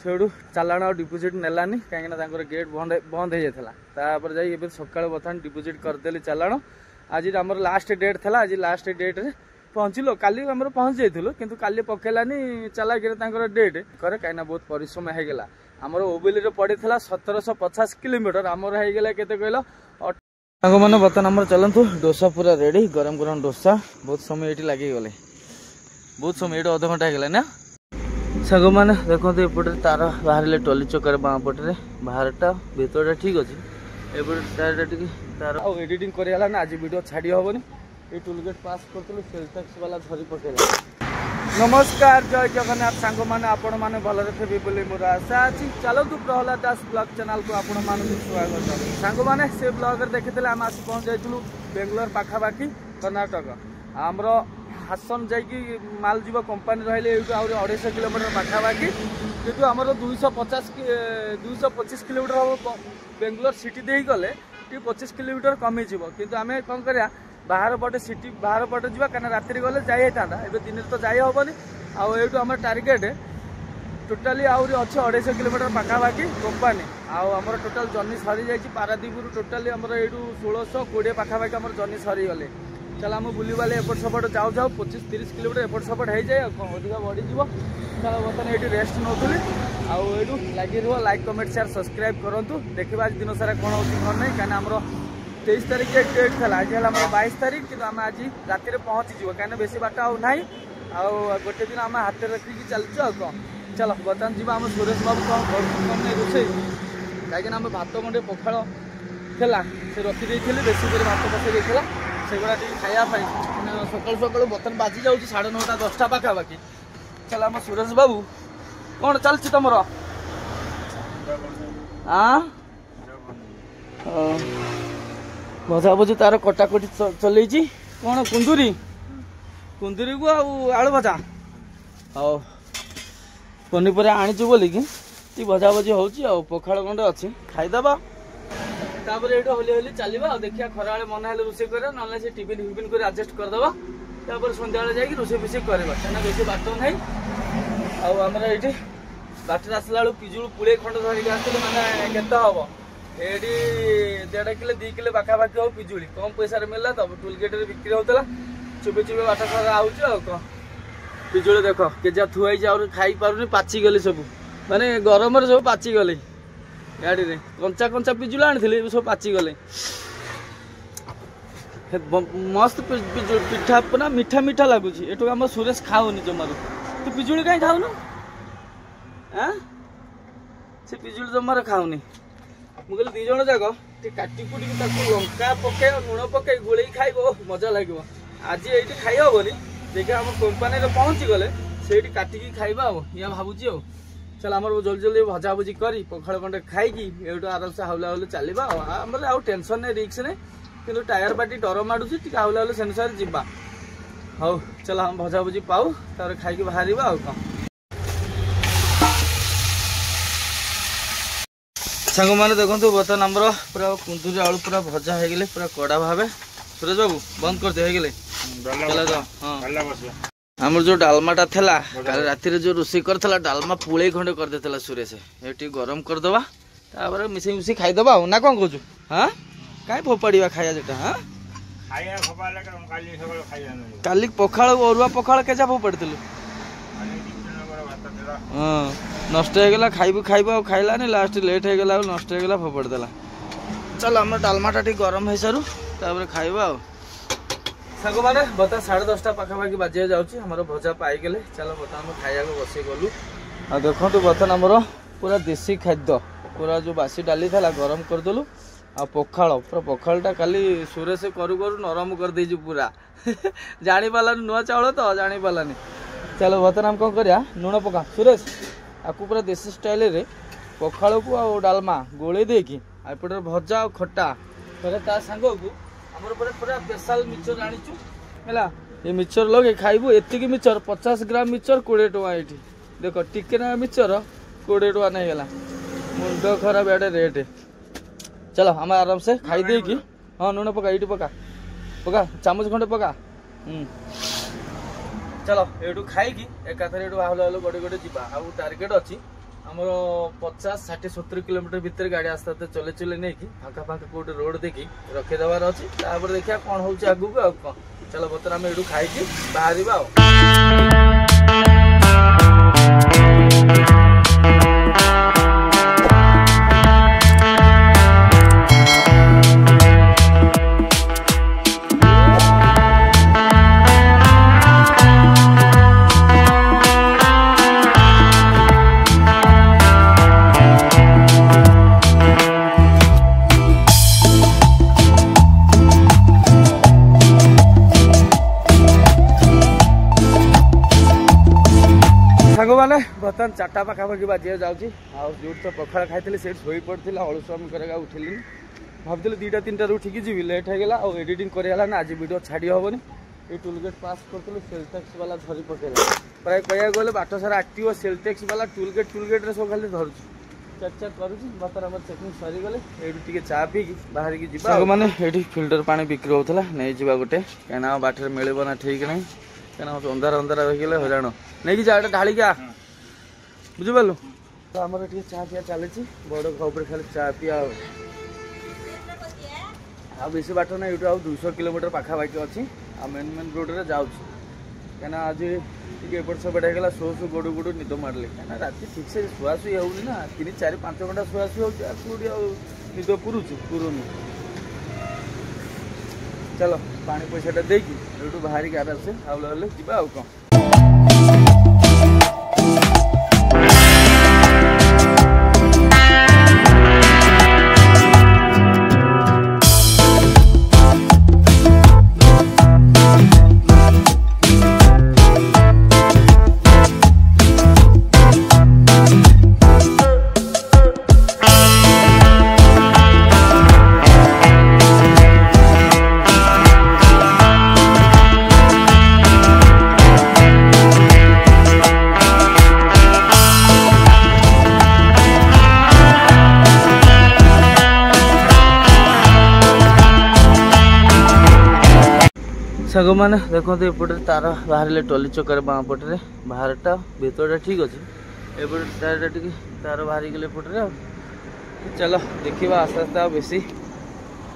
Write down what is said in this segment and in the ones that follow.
सेठू चालाण आ deposit नेलानी कहीं gate बंद बंद हो जाता तापर जाए सकाल बर्तमान डिपोजिट करदेली चालाण। आज आम लास्ट डेट था आज लास्ट डेट रे पहुँचल काली आम पहुँच जाइलु किंतु काली पकेलानी चला डेट करे कहीं बहुत परिश्रम होगला आमर ओबिली पड़ी 1750 किलोमीटर आमर होगला केते कहल सांग मैंने बर्तमान आम चलतु डोसा पूरा रेडी गरम गरम डोसा बहुत समय ये लगिगले बहुत समय ये अध घंटा होगला ना सांग मैंने देखो एपटे तार बाहर टली चौकार बाँ पटे बाहरटा भीतरटा ठीक अच्छे एपटे तार एडिटिंग कराला ना आज वीडियो छाड़ी हेनी ये टोलगेट पास करूँ सेल टैक्स वाला धरी पकेला। नमस्कार जय जगन्नाथ सांग मैंने आपण मैंने भलरे थे बोली मोर आशा अच्छी चलतु प्रहलाद दास ब्लॉग चैनल को आपण मानक स्वागत सांग मैंने से ब्लॉग देखते आम आसी पहुँच जाइलु बेंगलोर पाखापाखि कर्नाटक आमर हासन जाकि माल जीव कंपानी रही ये 250 किलोमीटर पाखापाखि कितु आमर 225 किलोमीटर हम बेंगलोर सिटी दे गले 25 किलोमीटर कमी किंतु आम कौन करा बाहर पटे सिटी बाहर पटे जावा कहीं राति गले जाए दिन तो जाए हेनी आठ आम टार्गेट टोटाली आहरी अच्छे 250 किलोमीटर पाखापाखि कंपानी आमर टोटाल जर्नी सरी जाइए पारादीप टोटाली आमर ये 1620 पाखापाखि आम जर्नी सरी गले चल आम बुली बाले एपट सपट जाऊ जाऊ 25-30 किलोमीटर एपट सपट हो जाए अधिक बढ़ीज चल बर्तमान ये रेस्ट नौली आठू लगे रुह लाइक कमेंट शेयर सब्सक्राइब करूँ देखा आज दिन सारा कौन हो कौन नहीं कहीं आम 23 तारीख डेट था आज है 22 तारीख कि आम आज राति पहुँचीज कहीं बेसी बाट आना गोटे दिन आम हाथ रखिकी चलचु कौन चल बर्तमान जी आम सुरेश बाबू कौन कर रोसे कहीं आम भात गंडे पखाड़ था से रखी बेसी कर भात पकई सेगुड़ा खायापाई सकाल सकाल बर्तमान बाजी जाऊँ 9:30 10टा पाखापाखि चल आम सुरेश बाबू कौन चलती तुम भजा भजी तार कटाकटी चल कौन कुंदुरी कुंदुरी को आलू भजा हाँ पनीपरिया आनीचु बोलिकी भजा भजी हो पखाड़ गंडे अच्छी खाईदबा तापर ये होली होली चलवा देखिए खरा मन है रोसे कर ना से टिफिन फिफिन कर आडजस्ट करदे सन्ध्या जा रोसे फुसे करवा कहीं बेसी बाट नहीं आमर ये बाटर आसला बेलू पिजुड़ पुड़े खंड धरिक आसते मैंने केत हम ये 1.5 किलो 2 किलो पाखापाखि हम पिजुड़ी कम पैसा मिलला तब टोलगेट बिक्री होता चुपे चुपे बाट सारा आउच कौन पिजुड़ी देख केजा थुआई खाई पारुनी पाची गली सब माने गरम सब पाची गले गाड़ी रे कंचा कंचा पिजुला आनी सब पाची गले मस्त पिठा ना मीठा मीठा लगुच एटू आम सुरेश खाऊनी जमारू तू पिजुड़ी कहीं खाऊनु से पिजुड़ी जमार खाऊनी मुझे 2 जन जाक काटी कुटी लंका पके लुण पके गोल खाइब मजा लगे आज ये खाई हेनी देखिए आम कंपानी पहुँची गले से काटिकी खाइबा या भावुची चल आम जल्दी जल्दी भजा भुजी करी पखाड़ खंडे खाई आराम से हाउला हाउले चलवा आम टेंशन नहीं रिक्स नहीं कि टायर पार्टी डर माड़ुची हाउला हाउले से अनुसार जीवा हाउ चल हम भजा भुजी पाऊ तार खाई बाहर कौन सांग मैंने देखो बर्तमान आमर पूरा कुंदुरी आलू पूरा भजा हो गले पूरा कड़ा भाव सुरेश बाबू बंद करते हो गले आमर जो डालमाटा था कल राति जो रोसे करला डालमा पुले खंडे कर देता सुरेश ये गरम करदे मिसे मिसे खाईदबा ना कौन कौच हाँ कहीं फोपाड़ा खाया जेटा हाँ काली पखाड़ अरुआ पखाड़ केजा फोपाड़ी हाँ नष्ट होगला खाइबू खाइबा खाइलानी लास्ट लेट होगला नष्ट होगला फोपाड़देला चल आम डालमाटा टी गरम हो सारू खाइबा सांग मैंने बता 10:30 पाखापाखि बाजे जाऊँगी भजा पाईगले चल बर्तमान खाया बस गलु आ देखो बर्तमान आमर पूरा देसी खाद्य पूरा जो बासी डाली था गरम करदेलु आ पखाड़ पूरा पखाड़ा काली सुरेश करू करू नरम कर देजु पूरा जानी पालानी नुआ चाउल तो जानी पालानी चलो बर्तमान आम कौन करिया लुण पका सुरेश आपको पूरा देसी स्टाइल रे पखाड़ को आ डालमा गोले देकी एपटे भजा और खटा फिर ता सांग को आमर पूरा स्पेशल मिक्सचर आनीचु है ये मिक्सचर लगे खाइबू एतिक मिक्सचर 50 ग्राम मिक्सचर 20 टका ये देख टिके ना मिक्सचर 20 टका नहीं गला मुंड खराब एडे रेट चलो हम आराम से खाई दे कि हाँ लुण पका ये पका पका चामच खंडे पका चलो ये खाई एकाथर ये हाउला हाउला गड़े गड़े जा टार्गेट अच्छी आमर 50-60-70 किलोमीटर भितर गाड़ी आस्ते आस्ते चले चले नहीं कि फाँका फाँका कौटे रोड देखी रखीदेवार अच्छी देखिए कौन हो आगू आ कौन चलो बर्तमान आम यू खाई बाहर मैंने बर्तमान 4टा पाखापाखि बाजिया जाऊँगी जो तो पखाड़ खाई से शोई पड़ी अलुसम कर उठिली भावती 2-3 उठिकी जी लेट होगा और एडिटिंग कराला ना आज वीडियो छाड़ी हेनी ये टोलगेट पास करूँ सेलटेक्स वाला धरी पकेला प्राय कह गले बाट सारा आक्टिव सेलटेक्स वाला टोलगेट सब खाली धरुची चेक करुँच बर्तमान आम चेकिंग सरीगले ये चा पीकी बाहर की जा मैंने ये फिल्टर पानी बिक्री होता नहीं जा गोटे कहीं बाटर मिलना ना ठीक नहीं कहीं अंधार अंधार रहीगले हईराण नहीं जा ढाड़ी क्या बुझिपारू तो आम चा पिया चली बड़ घर खाली चा पिया बेसी बाट ना ये 200 किलोमीटर पाखापाखि अच्छी मेन रोड रे जाऊँ कहीं आज एपट सेपट होगा शो शो गोड़ गोड़ निद मारे कहीं राति ठीक से शुआशुई होनी ना 3-4-5 घंटा शुआशुई हो निद पुरुनी चलो पानी पैसाटा देकी ये बाहर के आराम से आउल जा कौन साग मैंने देखते एपटे तार बाहर टली चक्कर बाँ पटे बाहरटा भीतरटा ठीक अच्छे एपटे तार टी तार बाहरी गले एपटे चलो देखा आस्ते आस्ते बेसी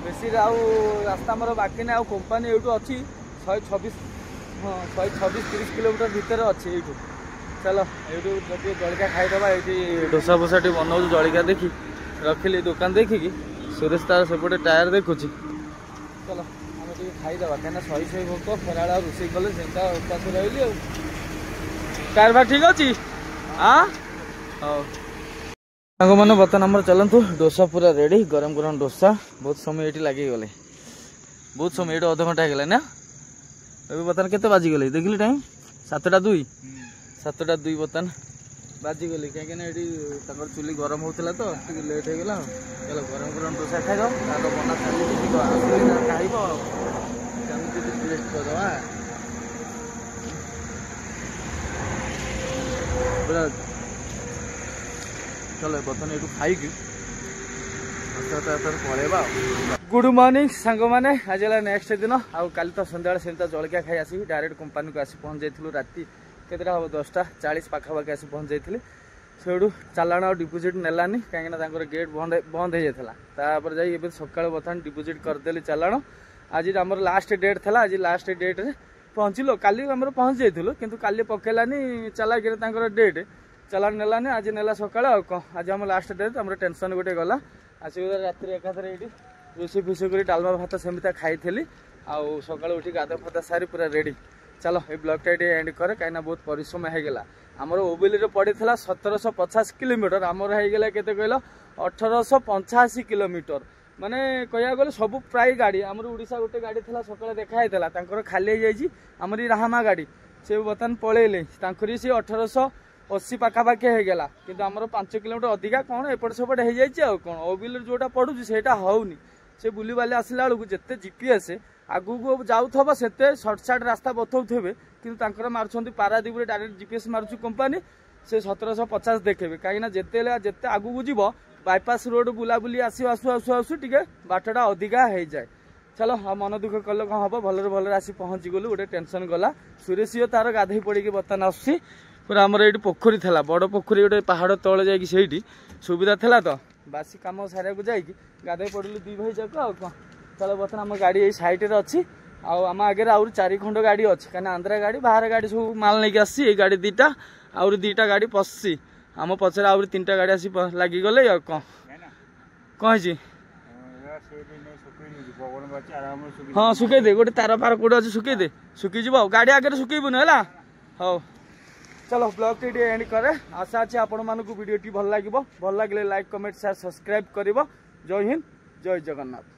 बेसी रास्ता मोर बाकी ना कंपानी यूँ अच्छी 126 हाँ 126-30 किलोमीटर भितर अच्छे यू चलो यू जलिका खाईदे ये डोसा फोसा टी बनाऊ जलिका देखी रखिली दुकान देखिकी सुरेश तार सेपटे टायर देखुची चलो खाईदेवा कहीं शही भोक खरा रोषे कले से उपास रही टायर भार ठीक अच्छी हाँ साग मैंने बर्तमान आम चलतु डोसा पूरा रेडी गरम गरम डोसा बहुत समय ये लगिगले बहुत समय ये अध घंटा होगा ना अभी बर्तमान के बाजिगले देखिली टाइम 7:02 बर्तमान बाजिगली कहीं चुली गरम होता तो लेट होगा चलो गरम गरम डोसा खाई बना चलिए टेस्ट करदे पूरा चलो बर्तमान ये खाई पलैबा गुड मॉर्निंग सांग मैंने आज नेक्स्ट दिन आउ काली तो सन्ध्या सेमता जलिया खाई आसी डायरेक्ट कंपानी को आसी पहुँच जाइलु राति केतटा हम 10:40 पाखापाखि आसी पहुँच जाइली से चालाण आ डिपोजिट नेलानी कहीं गेट बंद हो जाता जाइए सका बर्तमान डिपोजिट करदेली चालाण आज आम लास्ट डेट था आज लास्ट डेट रे पहुँचल काली आम पहुँच जाइलु किंतु काली पकेलानी चालाक डेट चालाण नेलानी आज नेला सका आज आम लास्ट डेट आम टेंशन गोटे गला आसिक राति एकाथर ये रोषे फुषे कर डालमा भात सेमता खाई आउ सका उठी गाध फादा सारी पूरा रेडी चलो ये ब्लॉगटा ये एंड करे कहीं बहुत परिश्रम होगा आमर ओबिली पड़ी 1750 किलोमीटर आमर होगा के कहल 1885 किलोमीटर माने कह गले सब प्राय गाड़ी आमर उड़ीसा गोटे गाड़ी थी सकाଳେ देखाई खाली आमर राहामा गाड़ी से बर्तमान पलैले सी 1880 पाखापाखि होगा कि आमर 5 किलोमीटर अधिका कौन एपट सेपट हो जाए कौन ओबिल जोटा पड़ू से होनी से बुली बाली आसला बेलू जिते जीपीएस आगू को जाऊब से सर्टसाट रास्ता बतौथे कि मार्च पारादीप डायरेक्ट जीपीएस मार्च कंपानी से 1750 देखेबे कहीं जिते जिते आगू को जीव बाईपास रोड बुलाबुली आसु आसु आसु आसु टे बाटटा अधिका हो जाए चलो हाँ मन दुख कले कौन हम भलरे भलरे आसी पहुँची गलु गोटे टेंशन गला सुरेश तार गाधई पड़ी बर्तमान आस पूरा आमर ये पोखरी था बड़ पोखरी गोटे पहाड़ तले जा सुविधा था तो बासी कम सारे को जाकि गाधे पड़लु 2 भाई जाक आ कौन चलो बर्तमान आम गाड़ी ये सैड्रे अच्छी आम आगे आउरी 4 खंड गाड़ी अच्छी कहीं आंध्रा गाड़ी बाहर गाड़ी सब माल नहीं आसी ये गाड़ी 2टा आउरी 2टा गाड़ी पशि आम पचर आउरी 3टा गाड़ी आसी लगिगले कौन कौन हाँ सुखे दे गोटे तार फार कौटे अच्छे सुखे दे सुखीज गाड़ी आगे सुखेबुन है हौ चलो ब्लॉग टी एंड करे आशा अच्छे आपण मानक वीडियो टी भल लगे लाइक कमेंट शेयर सब्सक्राइब कर। जय हिंद जय जगन्नाथ।